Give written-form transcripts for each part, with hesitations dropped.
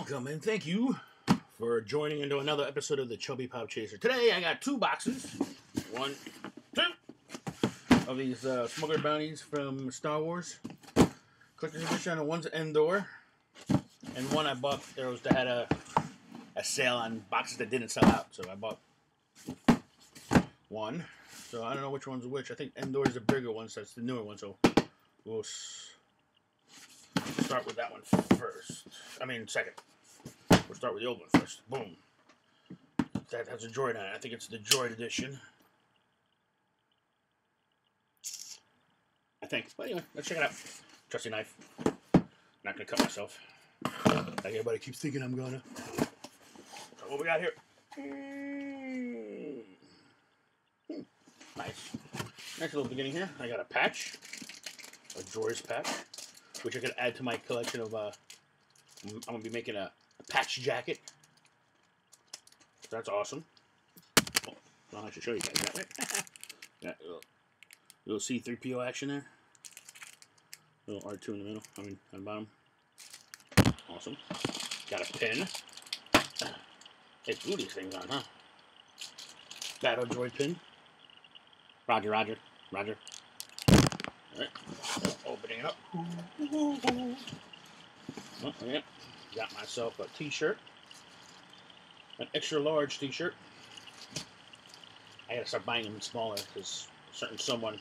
Welcome and thank you for joining into another episode of the ChubbyPopChaser. Today I got two boxes, one, two, of these smuggler bounties from Star Wars. Collector's edition, and one's Endor, and one I bought that had a sale on boxes that didn't sell out, so I bought one. So I don't know which one's which. I think Endor is the bigger one, so that's the newer one. So we'll start with that one first. Second. We'll start with the old one first. Boom. That has a droid on it. I think it's the droid edition. I think. But anyway, let's check it out. Trusty knife. Not gonna cut myself. Like everybody keeps thinking I'm gonna. So what we got here? Nice. Nice little beginning here. I got a patch. A droid's patch. Which I could add to my collection of, I'm going to be making a patch jacket. So that's awesome. Oh, well, I should show you guys that, right? Got a little C-3PO action there. Little R2 in the middle, on the bottom. Awesome. Got a pin. They glue these things on, huh? Battle droid pin. Roger, roger, roger. Alright, opening it up. Oh, yeah. Got myself a t-shirt. An extra large t-shirt. I gotta start buying them in smaller because someone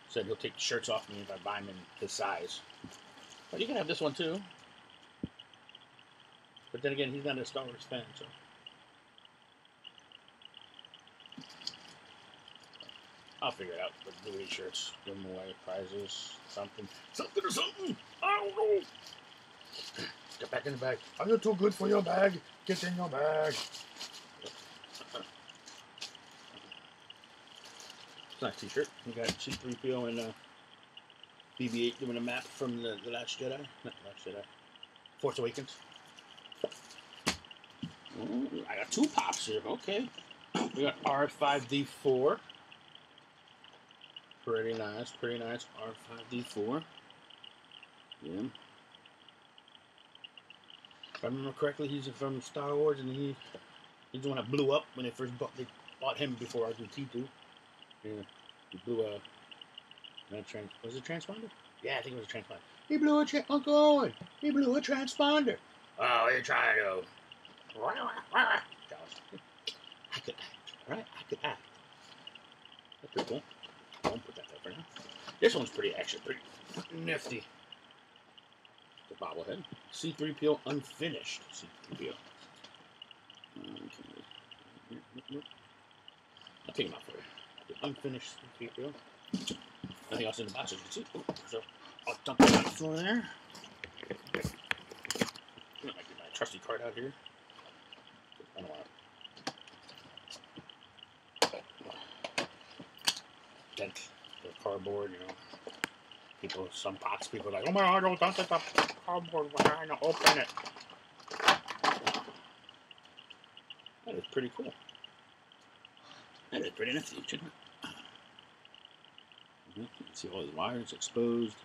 said he'll take the shirts off me if I buy them in his size. But you can have this one too. But then again, he's not a Star Wars fan, so. I'll figure it out. But do these shirts, give them away, prizes, something or something. I don't know. Get back in the bag. Are you too good for your bag? Get in your bag. It's a nice t-shirt. We got C-3PO and BB-8 doing a map from the Last Jedi. Not Last Jedi. Force Awakens. Ooh, I got two pops here. Okay. We got R5D4. Pretty nice, R5D4. Yeah. If I remember correctly, he's from Star Wars, and he's the one that blew up when they bought him before R2-D2. Yeah, he blew a was it a transponder? Yeah, I think it was a transponder. He blew a Uncle Owen. He blew a transponder. Oh, you're trying to. I could act, right? I could act. That's pretty cool. I won't put that there for now. This one's pretty nifty. The bobblehead. C-3PO unfinished. C-3PO. I'll take him out for you. The unfinished C-3PO. Nothing else in the box, as you can see. So I'll dump it on the floor there. I might get my trusty card out here. I don't want to dent the cardboard, you know. Some box people are like, oh my God, don't touch the cardboard when I open it. That is pretty cool. That is pretty nifty, shouldn't it? You can see all the wires exposed.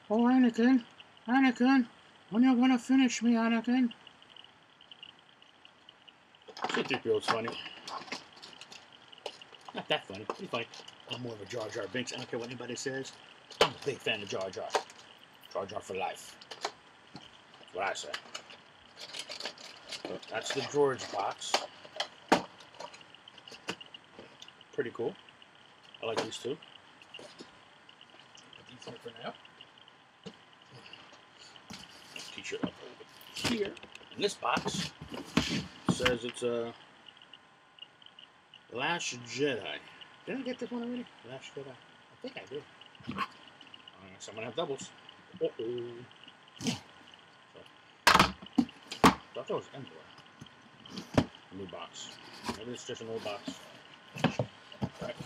Oh, Anakin, when are you gonna finish me, Anakin? C-3PO is funny. Not that funny. Pretty funny. I'm more of a Jar Jar Binks. I don't care what anybody says. I'm a big fan of Jar Jar. Jar Jar for life. That's what I say. So that's the droids box. Pretty cool. I like these two. Put these here for now. T-shirt up over here. And this box says it's a Last Jedi. Did I get this one already? Last Jedi. I think I did. So I'm going to have doubles. Uh-oh. So, thought that was Endor. A new box. Maybe it's just an old box. Alright.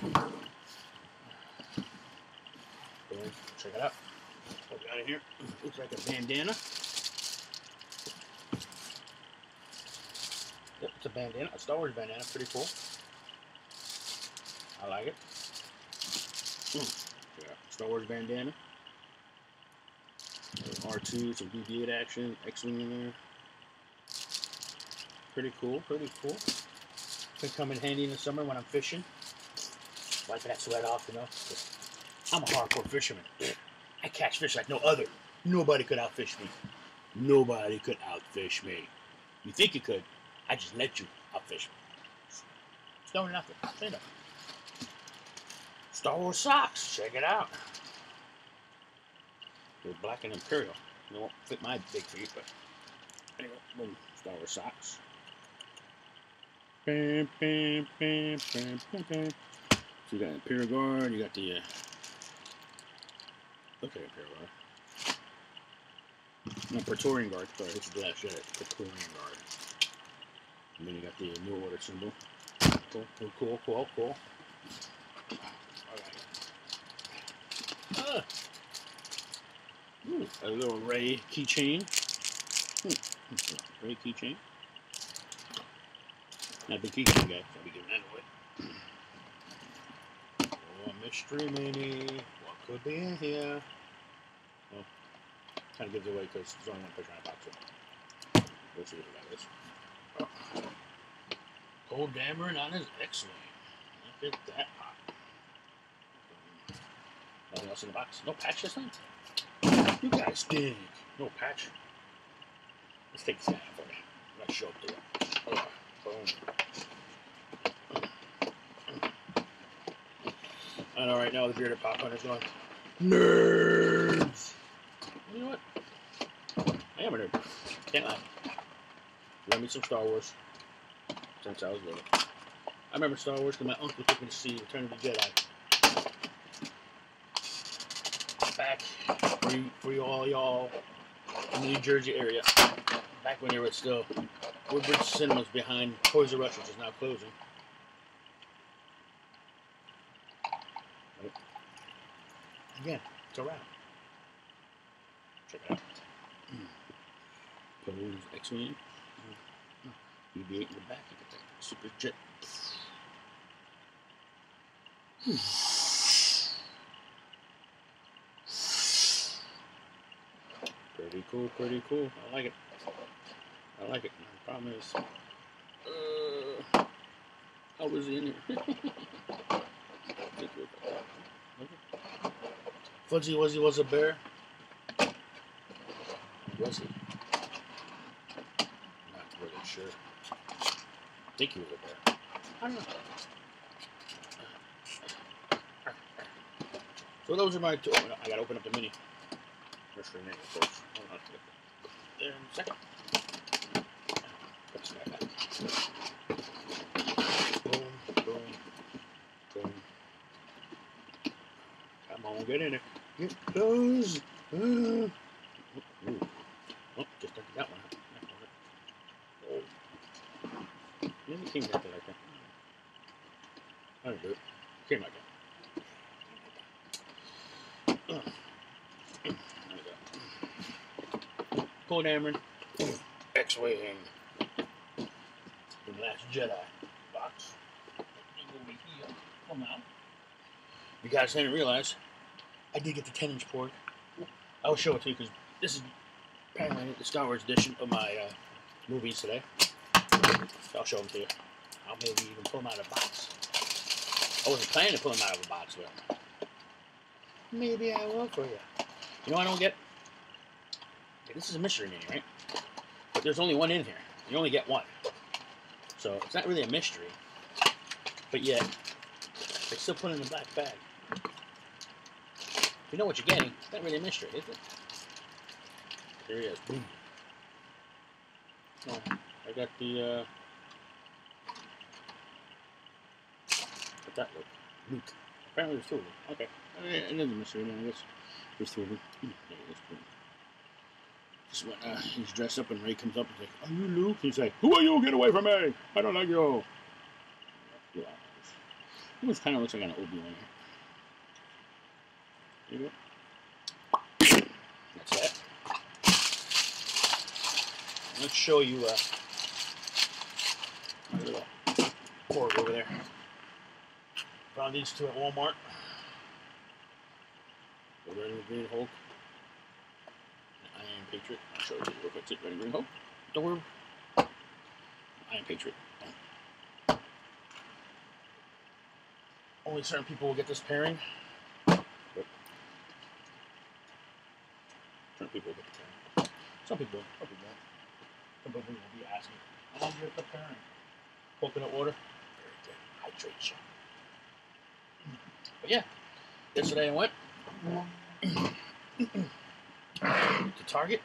Check it out. What we got in here? Looks like a bandana. Yep, it's a bandana. A Star Wars bandana. Pretty cool. I like it. Yeah, Star Wars bandana. R2, some BB-8 action, X-Wing in there. Pretty cool, pretty cool. Could come in handy in the summer when I'm fishing. Wipe that sweat off, you know. I'm a hardcore fisherman. I catch fish like no other. Nobody could outfish me. Nobody could outfish me. You think you could? I just let you outfish me. It's no nothing. Say nothing. Star Wars socks. Check it out. They're black and imperial. They won't fit my big feet, but anyway, boom. Star Wars socks. Bam, bam, bam, bam, bam, bam. So you got Imperial Guard. You got the okay, Imperial Guard. No, Praetorian Guard. Sorry, it's the last shit. Praetorian Guard. And then you got the New Order symbol. Cool, cool, cool, cool, cool. Alright. Ooh, a little Ray keychain. Ray keychain. Not the keychain guy, so I'll be getting that away. Oh, mystery mini. What could be in here? Well, kind of gives it away because there's only one picture on the box. So we'll see what that is. Oh. Cold Dameron on his X-Wing. Look at that pop. Nothing else in the box. No patch this time? You guys stink. No patch. Let's take this guy out for you. Let's show it to you. Oh, boom. I know right now the bearded pop hunter's going, nerds! You know what? I am a nerd. Can't lie. Love me some Star Wars. Since I was little. I remember Star Wars because my uncle took me to see Return of the Jedi. Back for all y'all in the New Jersey area. Back when there was still Woodbridge Cinemas behind Toys R Us, which is now closing. Right. Again, it's around. Check it out. Pose X-Wing. BB-8 in the back. You get that super jet. Pretty cool, pretty cool. I like it. I like it. The problem is, how was he in here? Fuzzy Wuzzy was a bear. Was he? Not really sure. I think he was a bear. I don't know. So those are my two. Oh, I gotta open up the mini. Mystery mini, of course. In a second. Boom, boom, boom. Come on, get in there. Get those. Ooh. Oh, just emptied that one out. Oh. Maybe it came back like that. I didn't do it. It came like that. There we go. Cold Dameron. X-Wing. The Last Jedi box. Over here. Come on. You guys didn't realize, I did get the 10-inch port. I will show it to you because this is apparently the Star Wars edition of my movies today. I'll show them to you. I'll maybe even pull them out of the box. I wasn't planning to pull them out of the box, but maybe I will for you. You know what I don't get? Okay, this is a mystery mini, right? But there's only one in here. You only get one. So it's not really a mystery. But yet, they still put it in a black bag. You know what you're getting. It's not really a mystery, is it? There he is. Boom. Oh, I got the, what's that look? Luke. Apparently there's two of them. Okay. Another mystery, man. I guess there's two of them. There he is. Just when he's dressed up and Ray comes up and he's like, "Are you Luke?" He's like, "Who are you? Get away from me! I don't like you!" Yeah. It kind of looks like an Obi-Wan here. There you go. That's that. Let's show you my little cord over there. Found these two at Walmart. Over in the Green Hulk. Patriot. I'll show it to you real quick. Sit ready, green hope. Door. Iron Patriot. Only certain people will get this pairing. But certain people will get the pairing. Some people won't. Some people will be asking, "How do you get the pairing?" Coconut water. Very good. Hydration. But yeah, yesterday I went to Target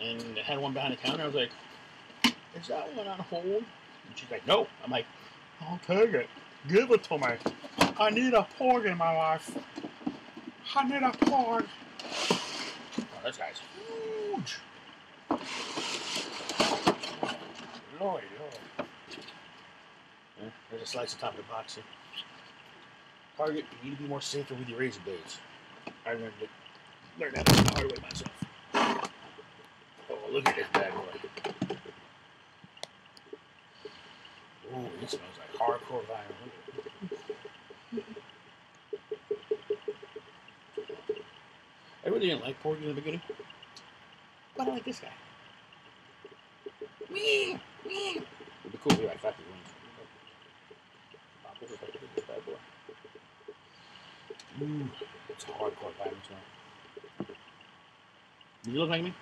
and they had one behind the counter. I was like, "Is that one on hold?" And she's like, "No." I'm like, "I'll take it. Give it to me. I need a porg in my life. I need a porg." Oh, this guy's huge. Lord. Yeah, there's a slice on top of the box here. Target, you need to be more safer with your razor blades. I learned that the hard way myself. Oh, look at this bad boy. Oh, this smells like hardcore vinyl. I really didn't like pork in the beginning, but I like this guy. It'd be cool if we had factory ones. This is like this bad boy. Ooh, it's a hardcore vinyl smell. Do you look like me?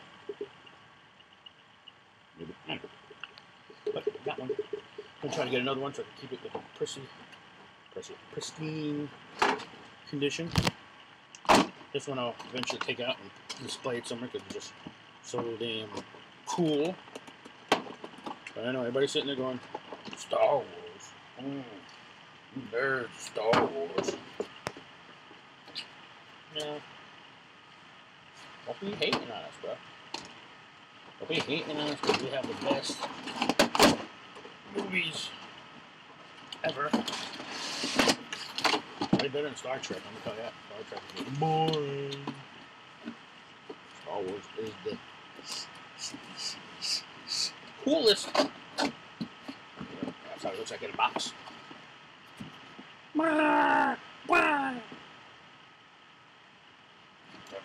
Maybe. I don't know. But I got one. I'm gonna try to get another one so I can keep it in pristine condition. This one I'll eventually take out and display it somewhere because it's just so damn cool. But I know everybody's sitting there going, Star Wars. There's Star Wars. Yeah. Don't be hating on us, bro. Don't be hating on us because we have the best movies ever. Way better than Star Trek, I'm gonna tell you that. Star Trek is boring. Star Wars is the coolest. That's how it looks like in a box.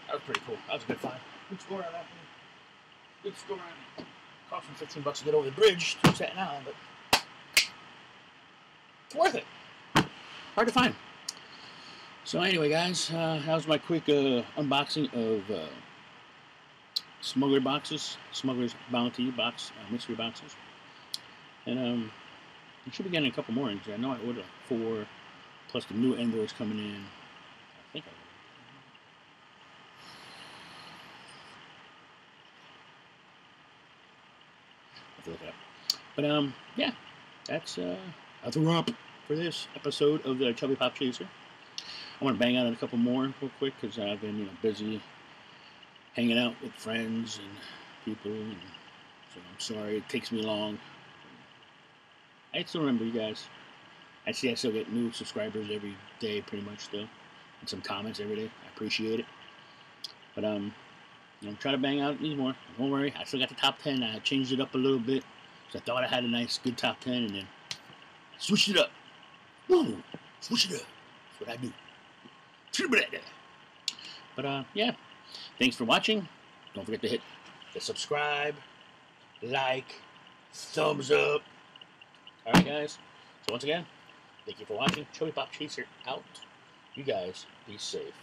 That was pretty cool. That was a good find. Good score on that one. Good score on it. Cost me $15 to get over the bridge to Staten Island, but it's worth it. Hard to find. So anyway, guys, that was my quick unboxing of Smuggler boxes, Smugglers Bounty box, mystery boxes. And you should be getting a couple more. I know I ordered like 4, plus the new Endors coming in. I think I have to look it up. But yeah, that's a wrap for this episode of the ChubbyPopChaser. I want to bang out on a couple more real quick because I've been busy hanging out with friends and people, and so I'm sorry it takes me long. I still remember you guys. I still get new subscribers every day, pretty much still, and some comments every day. I appreciate it. But I'm trying to bang out these more. Don't worry, I still got the top 10. I changed it up a little bit, so I thought I had a nice, good top 10, and then switched it up. Whoa, switch it up. That's what I do. But yeah, thanks for watching. Don't forget to hit the subscribe, like, thumbs up. Alright guys, so once again, thank you for watching. ChubbyPopChaser out. You guys be safe.